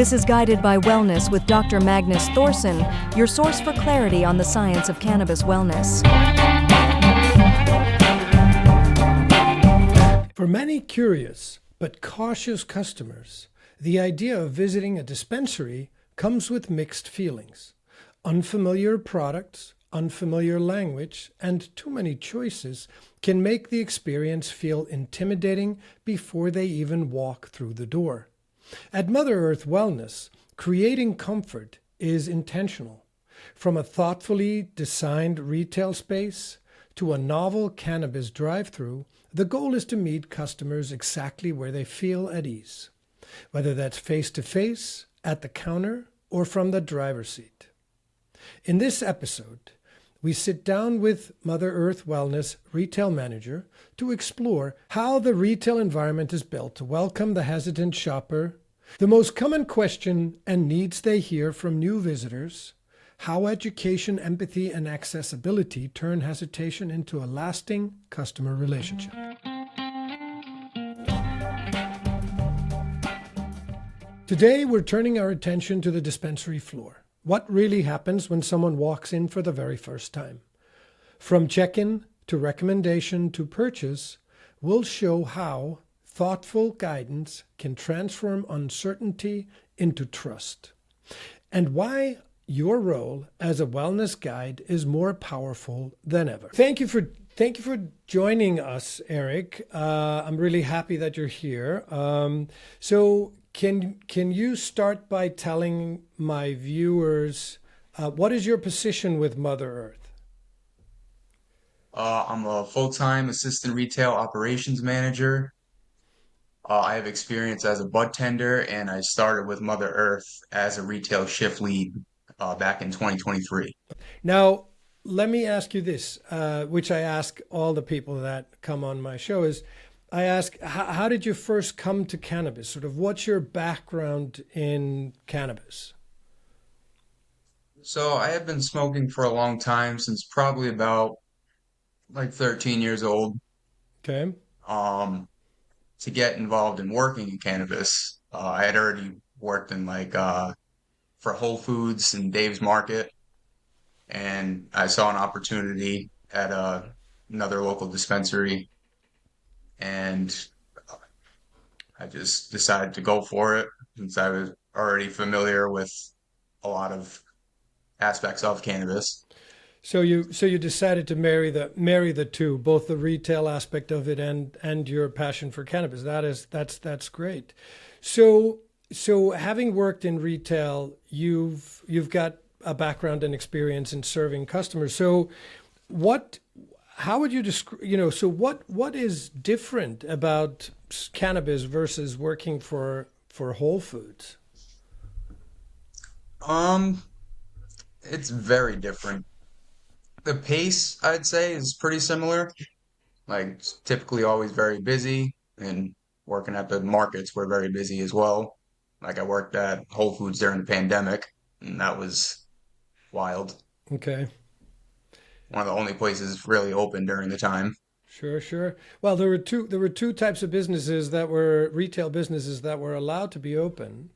This is Guided by Wellness with Dr. Magnus Thorsson, your source for clarity on the science of cannabis wellness. For many curious but cautious customers, the idea of visiting a dispensary comes with mixed feelings. Unfamiliar products, unfamiliar language, and too many choices can make the experience feel intimidating before they even walk through the door. At Mother Earth Wellness, creating comfort is intentional. From a thoughtfully designed retail space to a novel cannabis drive-through, the goal is to meet customers exactly where they feel at ease, whether that's face-to-face, at the counter, or from the driver's seat. In this episode, we sit down with Mother Earth Wellness retail manager to explore how the retail environment is built to welcome the hesitant shopper, the most common question and needs they hear from new visitors, how education, empathy, and accessibility turn hesitation into a lasting customer relationship. Today, we're turning our attention to the dispensary floor. What really happens when someone walks in for the very first time? From check-in to recommendation to purchase, we'll show how thoughtful guidance can transform uncertainty into trust, and why your role as a wellness guide is more powerful than ever. Thank you for joining us, Eric. I'm really happy that you're here. So can you start by telling my viewers what is your position with Mother Earth? I'm a full-time assistant retail operations manager. I have experience as a bud tender, and I started with Mother Earth as a retail shift lead back in 2023. Now, let me ask you this, which I ask all the people that come on my show is, I ask, how did you first come to cannabis? Sort of what's your background in cannabis? So I have been smoking for a long time, since probably about like 13 years old. Okay. Um, to get involved in working in cannabis, I had already worked in for Whole Foods and Dave's Market, and I saw an opportunity at another local dispensary, and I just decided to go for it since I was already familiar with a lot of aspects of cannabis. So you decided to marry the two, both the retail aspect of it and your passion for cannabis. That's great. So having worked in retail, you've got a background and experience in serving customers. So how would you describe, so what is different about cannabis versus working for Whole Foods? Um, it's very different. The pace, I'd say, is pretty similar. Like, it's typically always very busy, and working at the markets, we're very busy as well. Like, I worked at Whole Foods during the pandemic, and that was wild. Okay. One of the only places really open during the time. Sure. Well, there were two types of businesses that were retail businesses that were allowed to be open,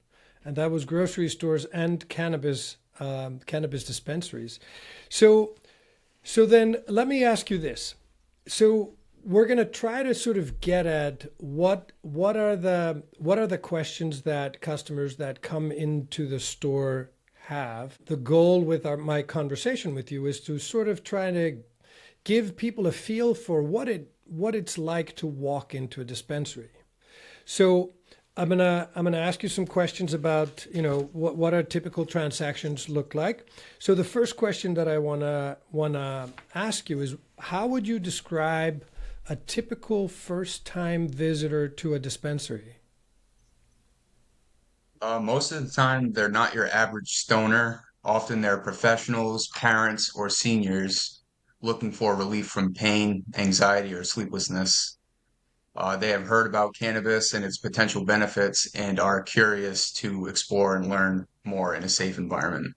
and that was grocery stores and cannabis dispensaries. So then let me ask you this. So we're going to try to sort of get at what are the questions that customers that come into the store have. The goal with my conversation with you is to sort of try to give people a feel for what it's like to walk into a dispensary. So I'm gonna ask you some questions about what our typical transactions look like. So the first question that I wanna ask you is, how would you describe a typical first-time visitor to a dispensary? Most of the time, they're not your average stoner. Often they're professionals, parents, or seniors looking for relief from pain, anxiety, or sleeplessness. They have heard about cannabis and its potential benefits and are curious to explore and learn more in a safe environment.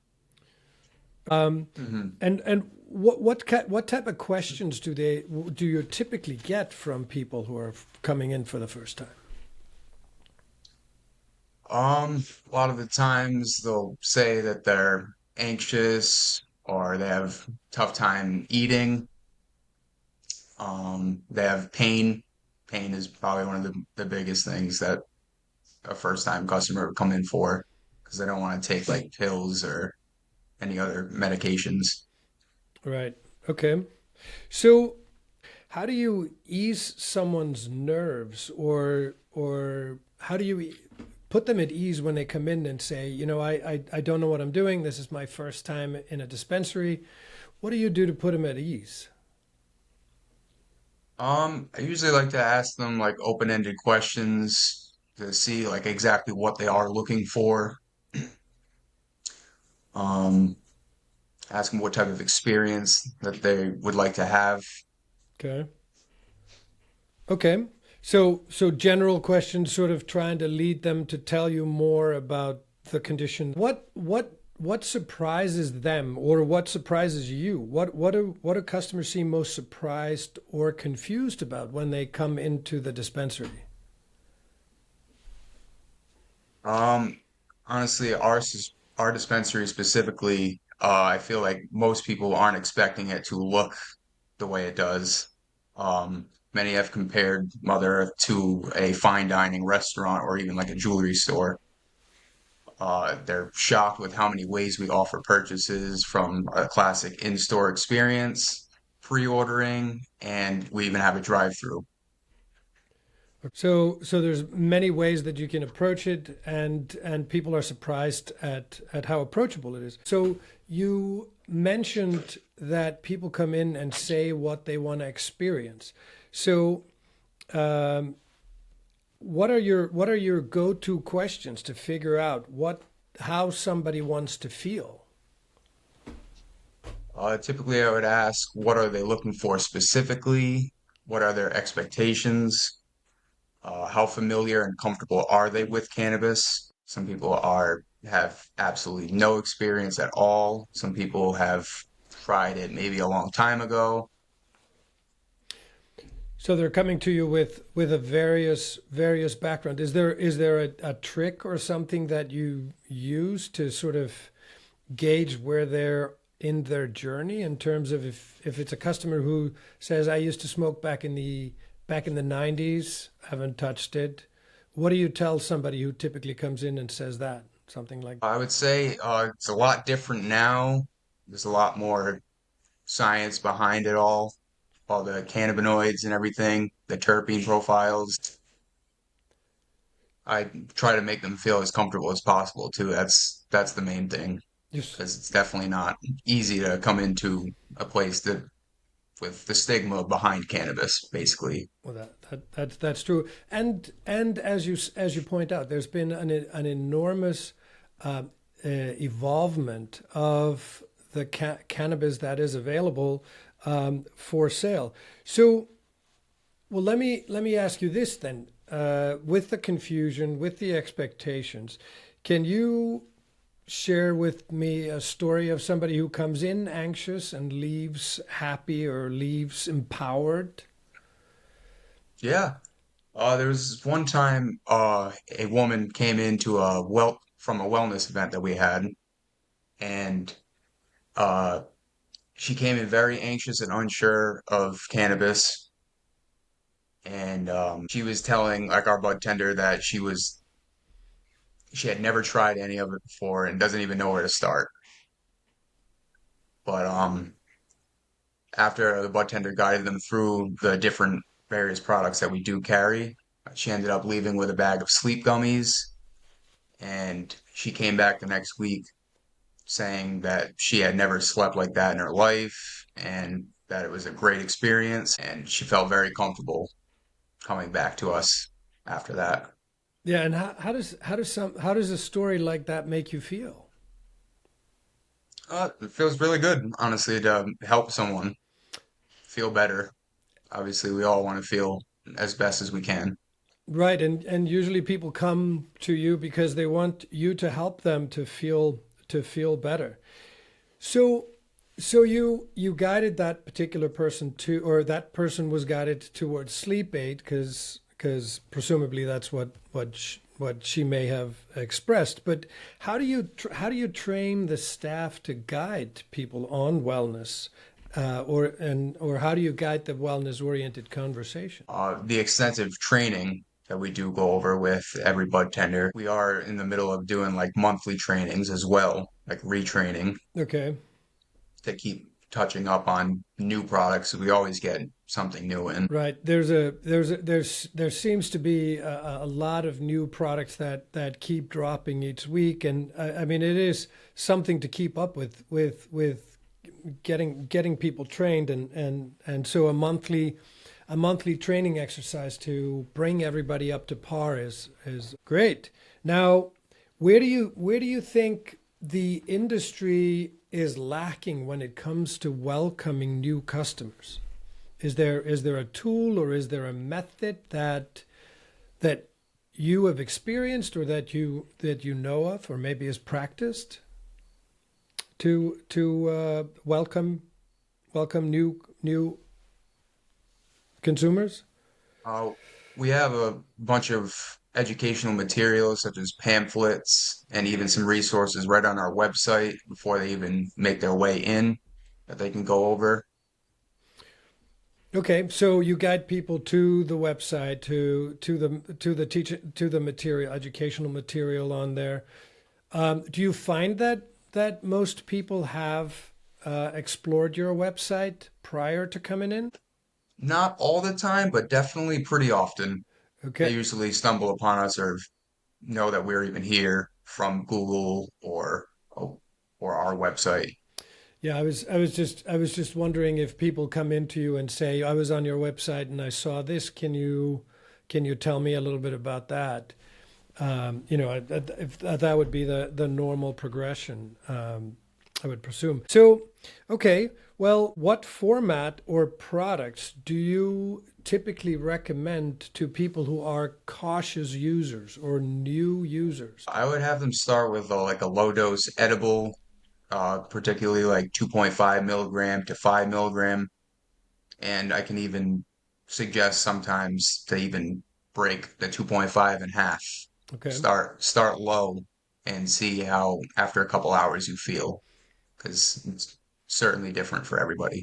Mhm. And what type of questions do you typically get from people who are coming in for the first time? A lot of the times they'll say that they're anxious or they have tough time eating. They have pain. Pain is probably one of the biggest things that a first time customer would come in for because they don't want to take like pills or any other medications. Right. Okay. So how do you ease someone's nerves, or how do you put them at ease when they come in and say, I don't know what I'm doing. This is my first time in a dispensary. What do you do to put them at ease? I usually like to ask them like open-ended questions to see like exactly what they are looking for. Um, ask them what type of experience that they would like to have. Okay. Okay. So general questions, sort of trying to lead them to tell you more about the condition. What surprises them, or what surprises you? What do customers seem most surprised or confused about when they come into the dispensary? Um, Honestly, our dispensary specifically, I feel like most people aren't expecting it to look the way it does. Many have compared Mother Earth to a fine dining restaurant or even like a jewelry store. They're shocked with how many ways we offer purchases from a classic in-store experience, pre-ordering, and we even have a drive-through. So there's many ways that you can approach it, and people are surprised at how approachable it is. So you mentioned that people come in and say what they want to experience. So um, what are your go-to questions to figure out how somebody wants to feel? Typically, I would ask, what are they looking for specifically? What are their expectations? How familiar and comfortable are they with cannabis? Some people have absolutely no experience at all. Some people have tried it maybe a long time ago. So they're coming to you with a various background. Is there a trick or something that you use to sort of gauge where they're in their journey, in terms of if it's a customer who says, I used to smoke back in the 90s, haven't touched it. What do you tell somebody who typically comes in and says that? Something like, I would say it's a lot different now. There's a lot more science behind it all the cannabinoids and everything, the terpene profiles. I try to make them feel as comfortable as possible too. That's the main thing just because it's definitely not easy to come into a place that with the stigma behind cannabis, basically. well, that's true. And as you point out, there's been an enormous uh, evolvement of the cannabis that is available for sale. So, well, let me ask you this then. With the confusion, with the expectations, can you share with me a story of somebody who comes in anxious and leaves happy or leaves empowered? Yeah. There was one time a woman came into from a wellness event that we had, and uh she came in very anxious and unsure of cannabis, and she was telling like our bud tender that she had never tried any of it before and doesn't even know where to start. But after the bud tender guided them through the different various products that we do carry, she ended up leaving with a bag of sleep gummies, and she came back the next week saying that she had never slept like that in her life and that it was a great experience, and she felt very comfortable coming back to us after that. Yeah, and how does a story like that make you feel? It feels really good, honestly, to help someone feel better. Obviously, we all want to feel as best as we can. Right, and usually people come to you because they want you to help them to feel better. So so you guided that particular person to, or that person was guided towards sleep aid, because presumably that's what she may have expressed. But how do you train the staff to guide people on wellness, or how do you guide the wellness oriented conversation? The extensive training that we do go over with every bud tender. We are in the middle of doing like monthly trainings as well, like retraining Okay. to keep touching up on new products. We always get something new in. Right. There seems to be a lot of new products that keep dropping each week, and I mean it is something to keep up with getting people trained, and so a monthly training exercise to bring everybody up to par is great. Now, where do you think the industry is lacking when it comes to welcoming new customers? Is there a tool or is there a method that you have experienced or that you know of or maybe is practiced to welcome new consumers? Uh, we have a bunch of educational materials such as pamphlets and even some resources right on our website before they even make their way in that they can go over. Okay, so you guide people to the website, to the material, educational material on there. Do you find that most people have explored your website prior to coming in? Not all the time, but definitely pretty often. They Okay. usually stumble upon us or know that we're even here from Google or our website. Yeah, I was just wondering if people come into you and say, "I was on your website and I saw this. Can you tell me a little bit about that?" If that would be the normal progression, I would presume. So, okay, well, what format or products do you typically recommend to people who are cautious users or new users? I would have them start with like a low dose edible, particularly like 2.5 milligram to 5 milligram. And I can even suggest sometimes to even break the 2.5 in half. Okay. Start low and see how after a couple hours you feel, because it's certainly different for everybody.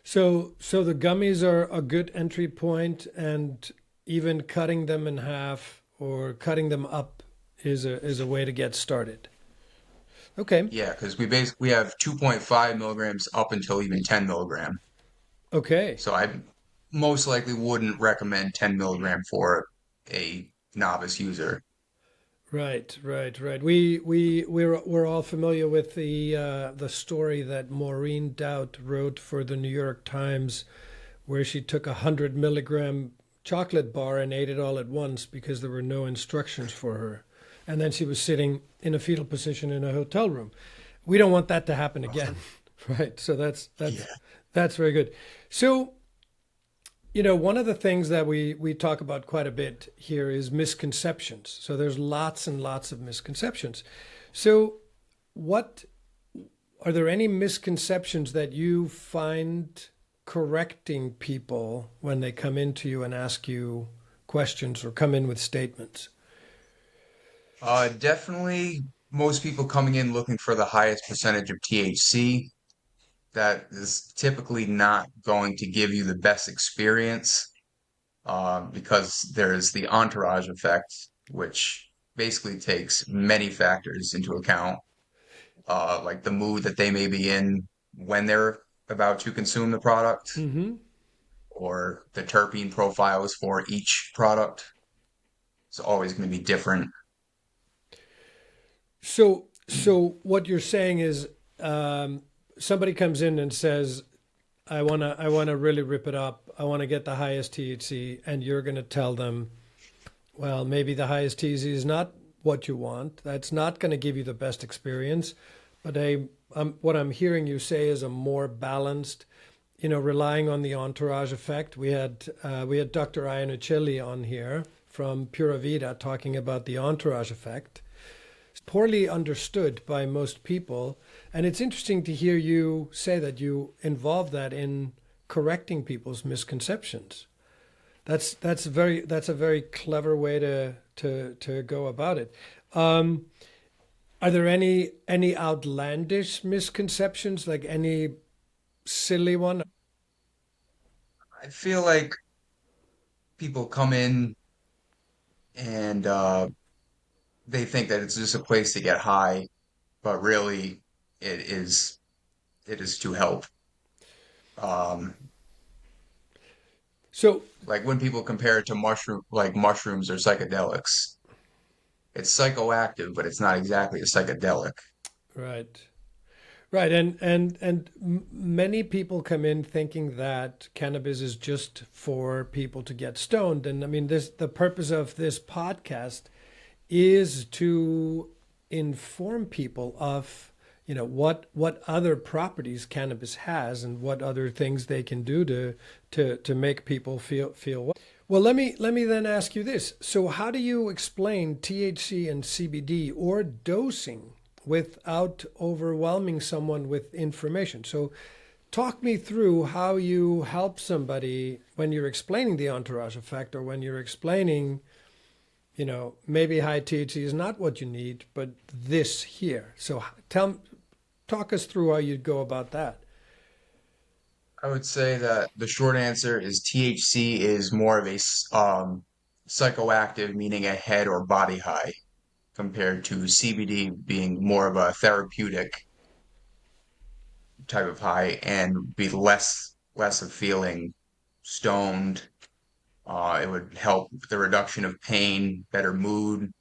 So the gummies are a good entry point, and even cutting them in half or cutting them up is a way to get started. Okay. Yeah, because we have 2.5 milligrams up until even 10 milligram. Okay. So I most likely wouldn't recommend 10 milligram for a novice user. Right, right, right. We're all familiar with the story that Maureen Dowd wrote for the New York Times, where she took 100 milligram chocolate bar and ate it all at once because there were no instructions for her, and then she was sitting in a fetal position in a hotel room. We don't want that to happen again, right? So that's Yeah. that's that's very good. So one of the things that we talk about quite a bit here is misconceptions. So there's lots and lots of misconceptions. So what are there any misconceptions that you find correcting people when they come into you and ask you questions or come in with statements? Definitely most people coming in looking for the highest percentage of THC. That is typically not going to give you the best experience because there's the entourage effect, which basically takes many factors into account, like the mood that they may be in when they're about to consume the product, Hmm. or the terpene profiles for each product. It's always going to be different. So what you're saying is, somebody comes in and says, I wanna really rip it up. I want to get the highest THC, and you're going to tell them, well, maybe the highest THC is not what you want. That's not going to give you the best experience. But what I'm hearing you say is a more balanced, relying on the entourage effect. We had Dr. Accola on here from Pura Vida talking about the entourage effect. It's poorly understood by most people, and it's interesting to hear you say that you involve that in correcting people's misconceptions. That's a very clever way to go about it. Um, are there any outlandish misconceptions, like any silly one? I feel like people come in and they think that it's just a place to get high, but really it is it is to help. Um, So like when people compare it to mushrooms or psychedelics, it's psychoactive, but it's not exactly a psychedelic. right. Right, and many people come in thinking that cannabis is just for people to get stoned, and I mean this. The purpose of this podcast is to inform people of what other properties cannabis has and what other things they can do to make people feel well. Well, let me then ask you this. So how do you explain THC and CBD or dosing without overwhelming someone with information? So talk me through how you help somebody when you're explaining the entourage effect, or when you're explaining, maybe high THC is not what you need, but this here. So talk us through how you'd go about that. I would say that the short answer is THC is more of a psychoactive, meaning a head or body high, compared to CBD being more of a therapeutic type of high and be less of feeling stoned. It would help with the reduction of pain, better mood,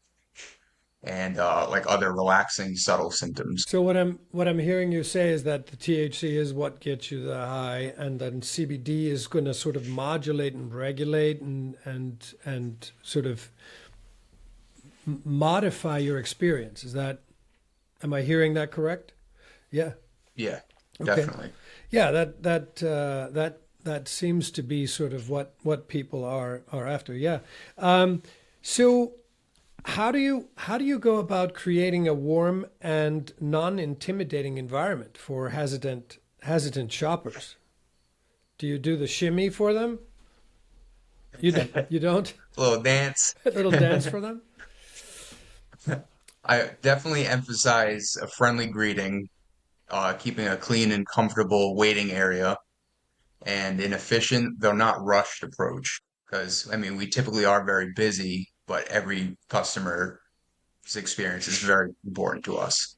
and like other relaxing subtle symptoms. So what I'm hearing you say is that the THC is what gets you the high, and then CBD is going to sort of modulate and regulate and sort of modify your experience. Am I hearing that correct? Yeah. Yeah, Okay. definitely. Yeah, that seems to be sort of what people are after. Yeah. So how do you go about creating a warm and non-intimidating environment for hesitant shoppers? Do you do the shimmy for them? You don't? A little dance. A little dance for them? I definitely emphasize a friendly greeting, keeping a clean and comfortable waiting area, and an efficient, though not rushed approach. Because, I mean, we typically are very busy, but every customer's experience is very important to us.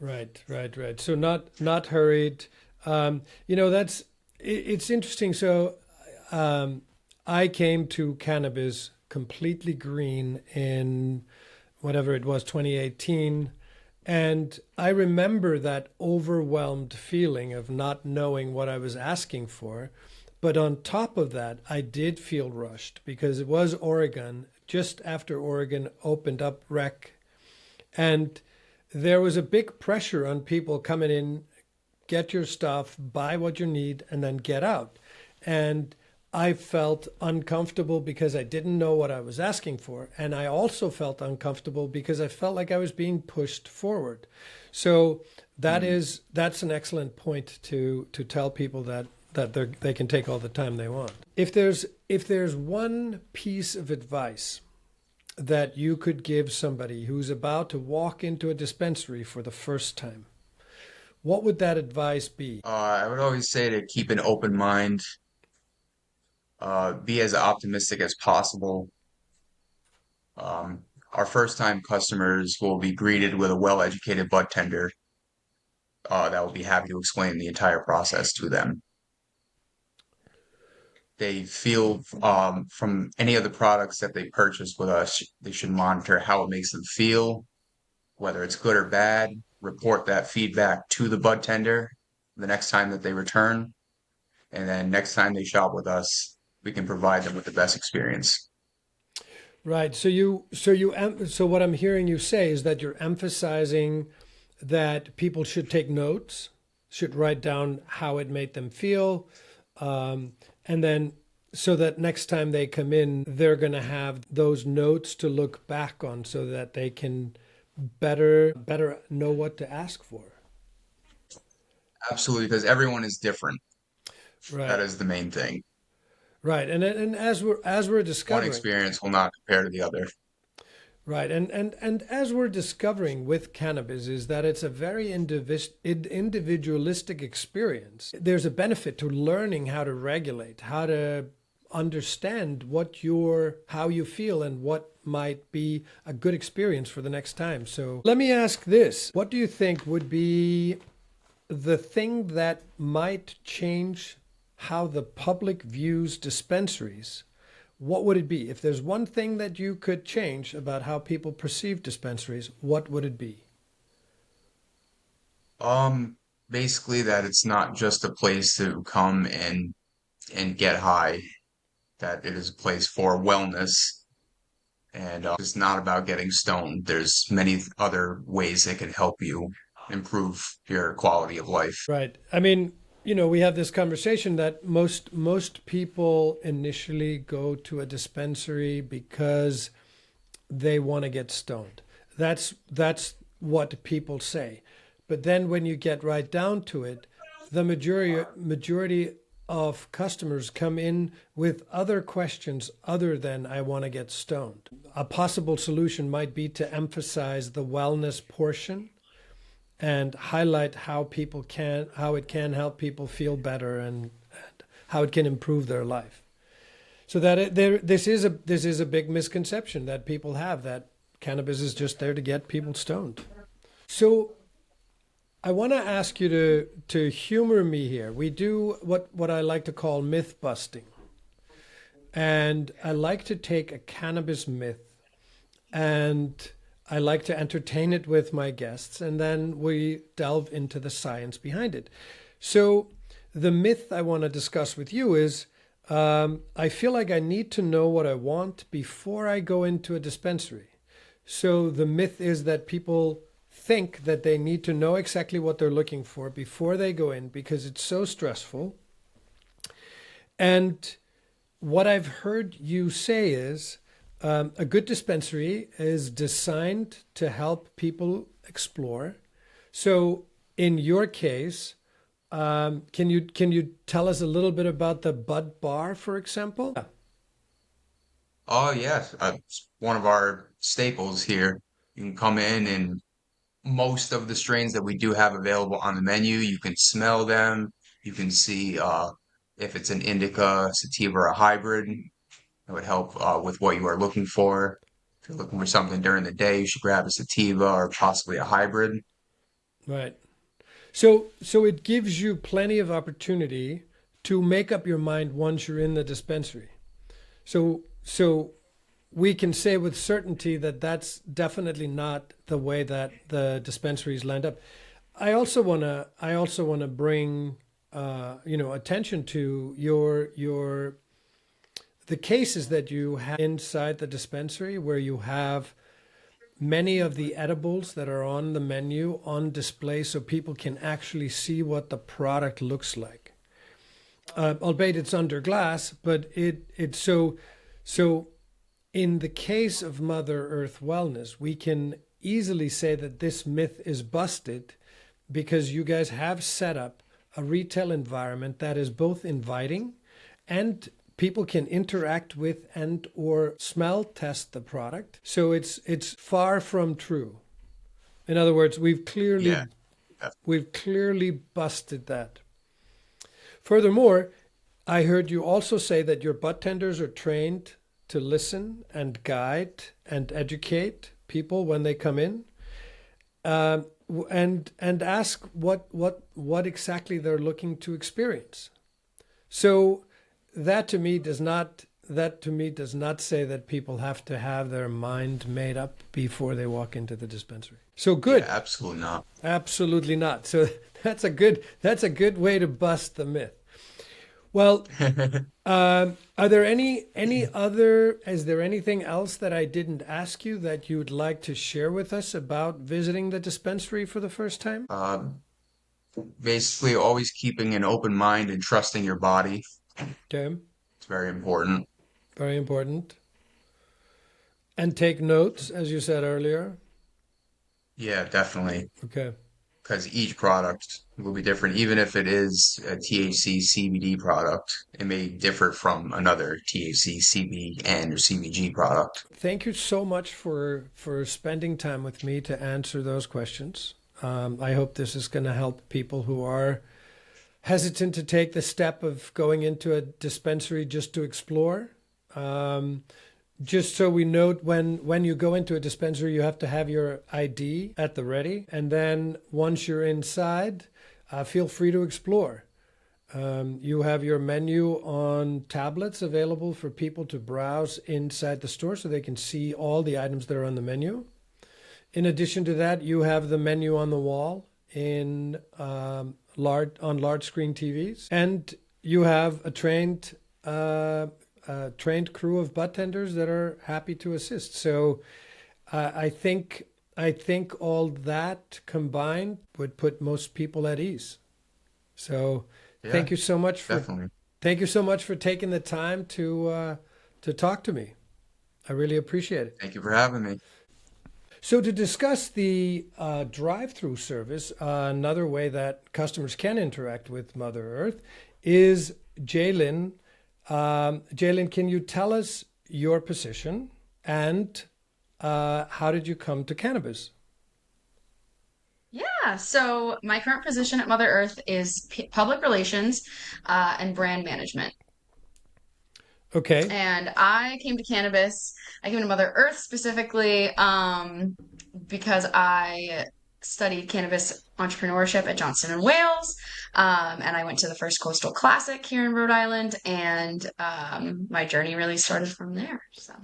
Right, right, right. So not hurried. That's it's interesting. So um, I came to cannabis completely green in whatever it was, 2018. And I remember that overwhelmed feeling of not knowing what I was asking for. But on top of that, I did feel rushed because it was Oregon, just after Oregon opened up rec. And there was a big pressure on people coming in, get your stuff, buy what you need, and then get out. And I felt uncomfortable because I didn't know what I was asking for. And I also felt uncomfortable because I felt like I was being pushed forward. So Mm. that's an excellent point to tell people that they can take all the time they want. If there's one piece of advice that you could give somebody who's about to walk into a dispensary for the first time, what would that advice be? I would always say to keep an open mind, be as optimistic as possible. Um, our first time customers will be greeted with a well-educated bud tender that will be happy to explain the entire process to them. They feel from any of the products that they purchase with us, they should monitor how it makes them feel, whether it's good or bad, report that feedback to the bud tender the next time that they return, and then next time they shop with us, we can provide them with the best experience. Right. So what I'm hearing you say is that you're emphasizing that people should take notes, should write down how it made them feel, um, and then so that next time they come in, they're going to have those notes to look back on, so that they can better know what to ask for. Absolutely, because everyone is different. That Right. is the main thing. Right. And as we're One discovering, experience will not compare to the other. right, and as we're discovering with cannabis is that it's a very individualistic experience. There's a benefit to learning how to regulate, how to understand how you feel and what might be a good experience for the next time. So let me ask this. What do you think would be the thing that might change how the public views dispensaries? What would it be? If there's one thing that you could change about how people perceive dispensaries, what would it be? Um, Basically that it's not just a place to come and get high, that it is a place for wellness, and it's not about getting stoned. There's many other ways that can help you improve your quality of life. Right. I mean, we have this conversation that most people initially go to a dispensary because they want to get stoned. That's what people say. But then when you get right down to it, the majority of customers come in with other questions other than I want to get stoned. A possible solution might be to emphasize the wellness portion and highlight how it can help people feel better and how it can improve their life. So this is a big misconception that people have, that cannabis is just there to get people stoned. So I want to ask you to humor me here. We do what I like to call myth busting. And I like to take a cannabis myth and I like to entertain it with my guests, and then we delve into the science behind it. So the myth I want to discuss with you is I feel like I need to know what I want before I go into a dispensary. So the myth is that people think that they need to know exactly what they're looking for before they go in because it's so stressful. And what I've heard you say is a good dispensary is designed to help people explore. So in your case, can you tell us a little bit about the Bud Bar, for example? Oh yes, it's one of our staples here. You can come in, and most of the strains that we do have available on the menu, you can smell them. You can see if it's an indica, sativa, or a hybrid. It would help with what you are looking for. If you're looking for something during the day, you should grab a sativa or possibly a hybrid. Right. So it gives you plenty of opportunity to make up your mind once you're in the dispensary. So we can say with certainty that that's definitely not the way that the dispensaries land up. I also wanna bring attention to the cases that you have inside the dispensary where you have many of the edibles that are on the menu on display so people can actually see what the product looks like. Albeit it's under glass, but it's so in the case of Mother Earth Wellness, we can easily say that this myth is busted because you guys have set up a retail environment that is both inviting and people can interact with and or smell test the product. So it's far from true. In other words, Yeah. we've clearly busted that. Furthermore, I heard you also say that your bud tenders are trained to listen and guide and educate people when they come in, and ask what exactly they're looking to experience. So that to me does not say that people have to have their mind made up before they walk into the dispensary. So good. Yeah, absolutely not. Absolutely not. So that's a good way to bust the myth. Well, are there is there anything else that I didn't ask you that you'd like to share with us about visiting the dispensary for the first time? Basically, always keeping an open mind and trusting your body. Okay, It's very important. very important. And take notes, as you said earlier. Yeah, definitely. Okay. because each product will be different. Even if it is a THC CBD product, it may differ from another THC CBN or CBG product. Thank you so much for spending time with me to answer those questions. I hope this is going to help people who are hesitant to take the step of going into a dispensary just to explore. Just so we note, when you go into a dispensary, you have to have your ID at the ready. And then once you're inside, feel free to explore. You have your menu on tablets available for people to browse inside the store so they can see all the items that are on the menu. In addition to that, you have the menu on the wall in large screen TVs, and you have a trained crew of bud tenders that are happy to assist. So I think all that combined would put most people at ease. So Yeah, thank you so much for definitely. thank you so much for taking the time to talk to me. I really appreciate it. Thank you for having me. So to discuss the drive-through service, another way that customers can interact with Mother Earth is Jaelynn. Jaelynn, can you tell us your position and how did you come to cannabis? Yeah, so my current position at Mother Earth is public relations and brand management. Okay. And I came to Mother Earth specifically because I studied cannabis entrepreneurship at Johnson and Wales. And I went to the first Coastal Classic here in Rhode Island, and my journey really started from there. So.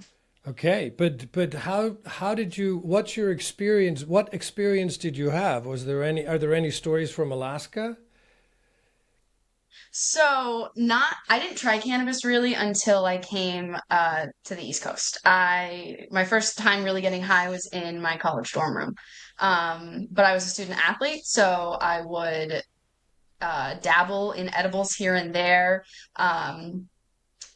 Okay, but how did you? What's your experience? What experience did you have? Are there any stories from Alaska? I didn't try cannabis really until I came to the East Coast. My first time really getting high was in my college dorm room. But I was a student athlete, so I would dabble in edibles here and there. Um,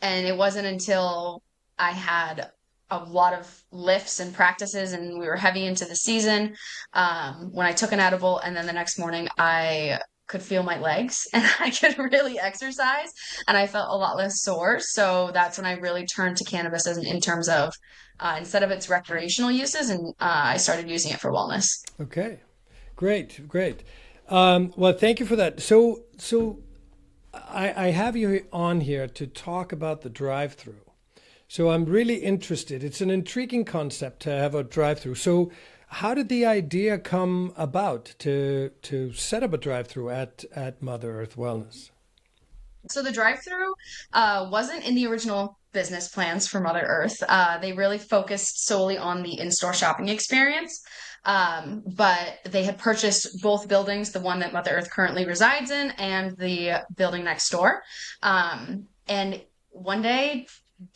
and it wasn't until I had a lot of lifts and practices and we were heavy into the season, when I took an edible and then the next morning I could feel my legs and I could really exercise and I felt a lot less sore. So that's when I really turned to cannabis in terms of instead of its recreational uses, and I started using it for wellness. Okay, great, great. Well, thank you for that. So I have you on here to talk about the drive-through. So I'm really interested. It's an intriguing concept to have a drive-through. So how did the idea come about to set up a drive-through at Mother Earth Wellness? So the drive-through wasn't in the original business plans for Mother Earth. They really focused solely on the in-store shopping experience. But they had purchased both buildings, the one that Mother Earth currently resides in and the building next door. And one day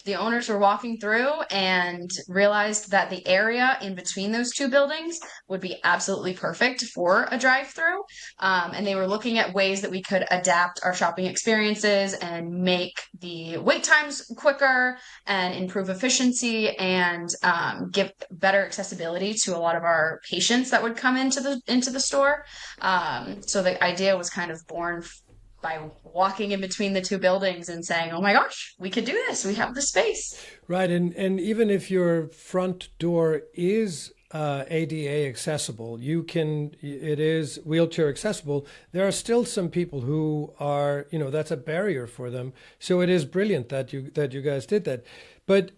the owners were walking through and realized that the area in between those two buildings would be absolutely perfect for a drive-through. And they were looking at ways that we could adapt our shopping experiences and make the wait times quicker and improve efficiency and give better accessibility to a lot of our patients that would come into the store. So the idea was kind of born by walking in between the two buildings and saying, "Oh my gosh, we could do this. We have the space." Right, and even if your front door is ADA accessible, it is wheelchair accessible. There are still some people who are, that's a barrier for them. So it is brilliant that you guys did that. But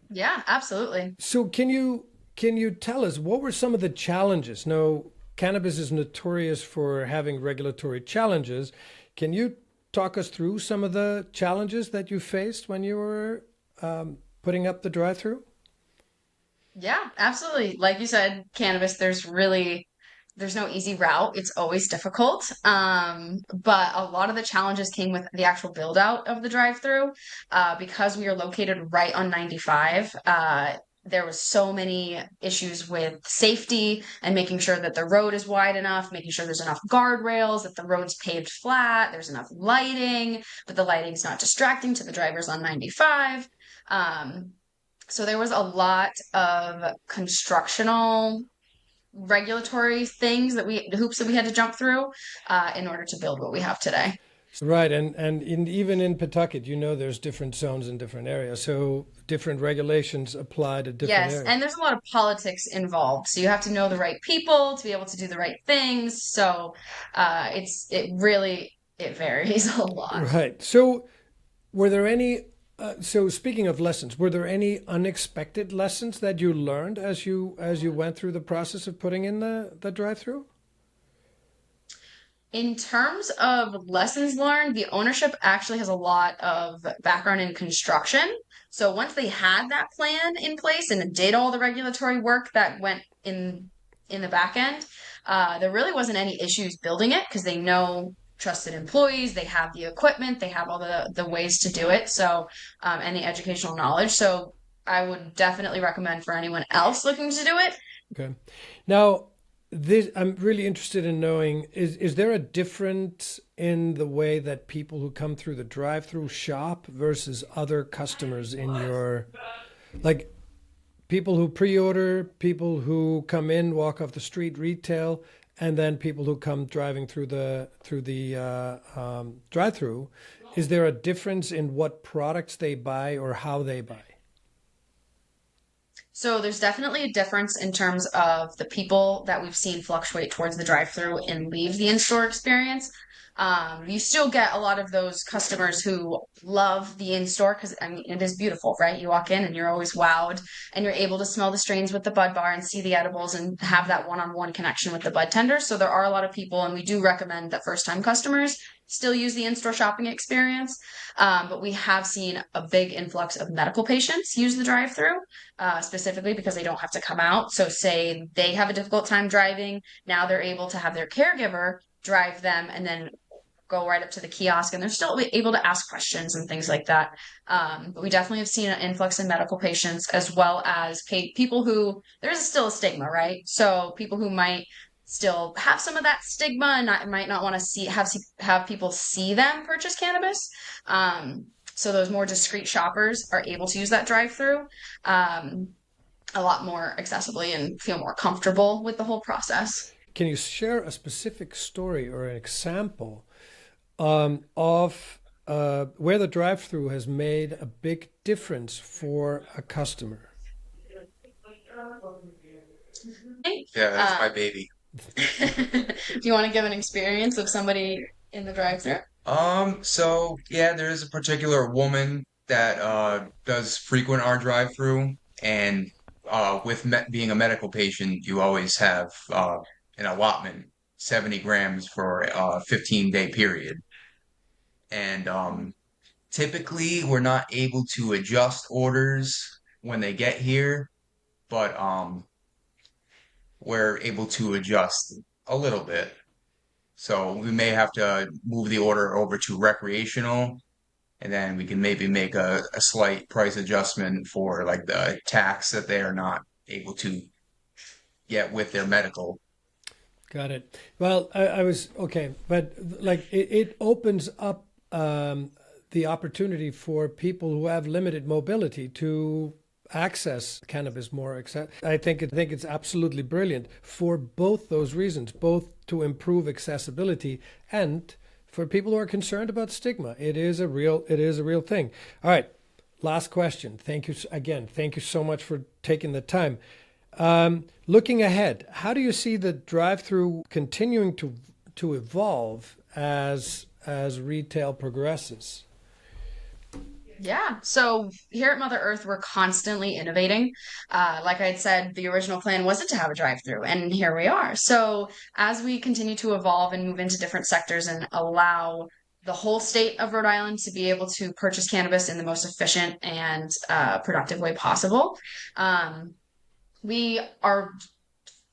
Yeah, absolutely. so can you tell us what were some of the challenges? Now, cannabis is notorious for having regulatory challenges. Can you talk us through some of the challenges that you faced when you were putting up the drive-through? Yeah, absolutely. Like you said, cannabis, there's no easy route. It's always difficult. But a lot of the challenges came with the actual build out of the drive-through. Because we are located right on 95, there was so many issues with safety and making sure that the road is wide enough, making sure there's enough guardrails, that the road's paved flat, there's enough lighting, but the lighting's not distracting to the drivers on 95. So there was a lot of constructional regulatory things the hoops that we had to jump through in order to build what we have today. Right, and even in Pawtucket, there's different zones in different areas, so different regulations apply to different Yes, areas. and there's a lot of politics involved, so you have to know the right people to be able to do the right things. So it varies a lot. Right. So, were there any? So, speaking of lessons, were there any unexpected lessons that you learned as you went through the process of putting in the drive-through? In terms of lessons learned, the ownership actually has a lot of background in construction. So once they had that plan in place and did all the regulatory work that went in the back end, there really wasn't any issues building it because they know trusted employees, they have the equipment, they have all the ways to do it. So and the educational knowledge. So I would definitely recommend for anyone else looking to do it. Okay. Now, this I'm really interested in knowing is there a difference in the way that people who come through the drive-through shop versus other customers in your like people who pre-order, people who come in, walk off the street, retail, and then people who come driving through the drive-through? Is there a difference in what products they buy or how they buy? So there's definitely a difference in terms of the people that we've seen fluctuate towards the drive-through and leave the in-store experience. You still get a lot of those customers who love the in-store because I mean it is beautiful, right? You walk in and you're always wowed and you're able to smell the strains with the bud bar and see the edibles and have that one-on-one connection with the bud tender. So there are a lot of people, and we do recommend that first-time customers still use the in-store shopping experience. But we have seen a big influx of medical patients use the drive-through specifically because they don't have to come out. So, say they have a difficult time driving, now they're able to have their caregiver drive them and then go right up to the kiosk, and they're still able to ask questions and things like that. But we definitely have seen an influx in medical patients as well as people who there's still a stigma, right? So, people who might still have some of that stigma and might not want to have people see them purchase cannabis. So those more discreet shoppers are able to use that drive-through a lot more accessibly and feel more comfortable with the whole process. Can you share a specific story or an example of where the drive-through has made a big difference for a customer? Yeah, that's my Um, baby. do you want to give an experience of somebody in the drive-through? So yeah, there is a particular woman that does frequent our drive-through, and with being a medical patient, you always have an allotment, 70 grams for a 15-day period. And typically we're not able to adjust orders when they get here, but we're able to adjust a little bit. So we may have to move the order over to recreational, and then we can maybe make a slight price adjustment for like the tax that they are not able to get with their medical. Got it. Well, I was okay, but like it opens up the opportunity for people who have limited mobility to access cannabis more. I think it's absolutely brilliant for both those reasons, both to improve accessibility and for people who are concerned about stigma. It is a real thing. All right. Last question. Thank you again. Thank you so much for taking the time. Looking ahead, how do you see the drive-through continuing to evolve as retail progresses? Yeah. So here at Mother Earth, we're constantly innovating. Like I had said, the original plan wasn't to have a drive-through, and here we are. So as we continue to evolve and move into different sectors and allow the whole state of Rhode Island to be able to purchase cannabis in the most efficient and productive way possible, we are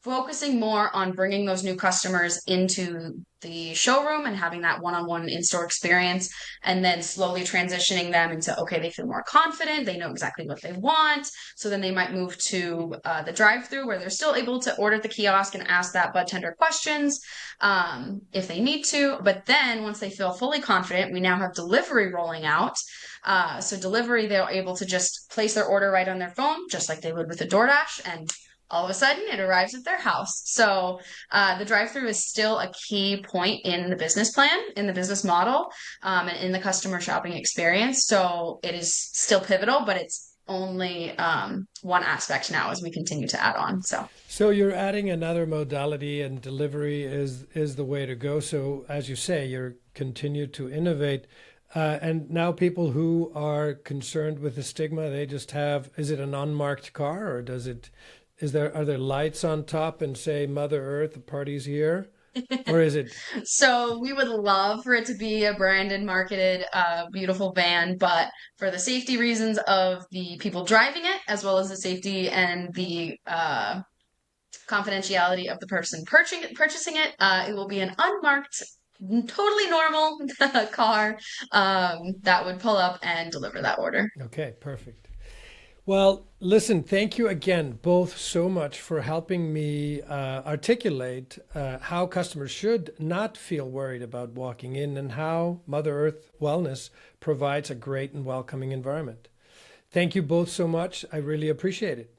focusing more on bringing those new customers into the showroom and having that one-on-one in-store experience, and then slowly transitioning them into, okay, they feel more confident, they know exactly what they want, so then they might move to the drive-through where they're still able to order at the kiosk and ask that bud tender questions if they need to. But then once they feel fully confident, we now have delivery rolling out. So delivery, they're able to just place their order right on their phone, just like they would with a DoorDash, and all of a sudden it arrives at their house. So the drive-through is still a key point in the business plan, in the business model, and in the customer shopping experience. So it is still pivotal, but it's only one aspect now as we continue to add on. So you're adding another modality, and delivery is the way to go. So as you say, you're continue to innovate. And now people who are concerned with the stigma, they just have, is it an unmarked car, or are there lights on top and say Mother Earth, the party's here? Or is it? So we would love for it to be a branded, marketed, beautiful van, but for the safety reasons of the people driving it, as well as the safety and the confidentiality of the person purchasing it, it will be an unmarked, totally normal car that would pull up and deliver that order. Okay, perfect. Well, listen, thank you again both so much for helping me articulate how customers should not feel worried about walking in, and how Mother Earth Wellness provides a great and welcoming environment. Thank you both so much. I really appreciate it.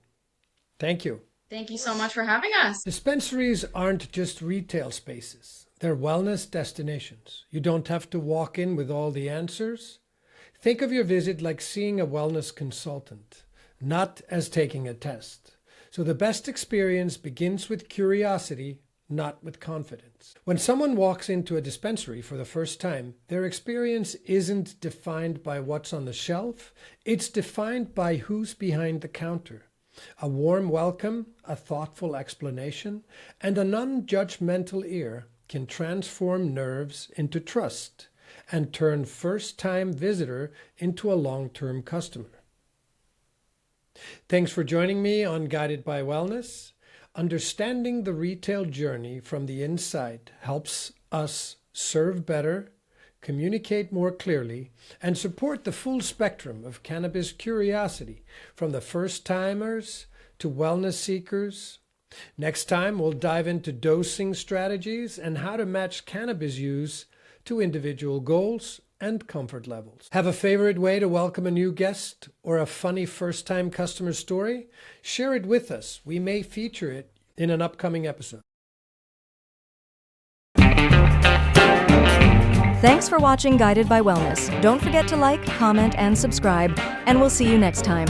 Thank you. Thank you so much for having us. Dispensaries aren't just retail spaces. They're wellness destinations. You don't have to walk in with all the answers. Think of your visit like seeing a wellness consultant, not as taking a test. So the best experience begins with curiosity, not with confidence. When someone walks into a dispensary for the first time, their experience isn't defined by what's on the shelf. It's defined by who's behind the counter. A warm welcome, a thoughtful explanation, and a non-judgmental ear can transform nerves into trust and turn first-time visitor into a long-term customer. Thanks for joining me on Guided by Wellness. Understanding the retail journey from the inside helps us serve better, communicate more clearly, and support the full spectrum of cannabis curiosity, from the first-timers to wellness seekers. Next time, we'll dive into dosing strategies and how to match cannabis use to individual goals and comfort levels. Have a favorite way to welcome a new guest, or a funny first-time customer story? Share it with us. We may feature it in an upcoming episode. Thanks for watching Guided by Wellness. Don't forget to like, comment, and subscribe, and we'll see you next time.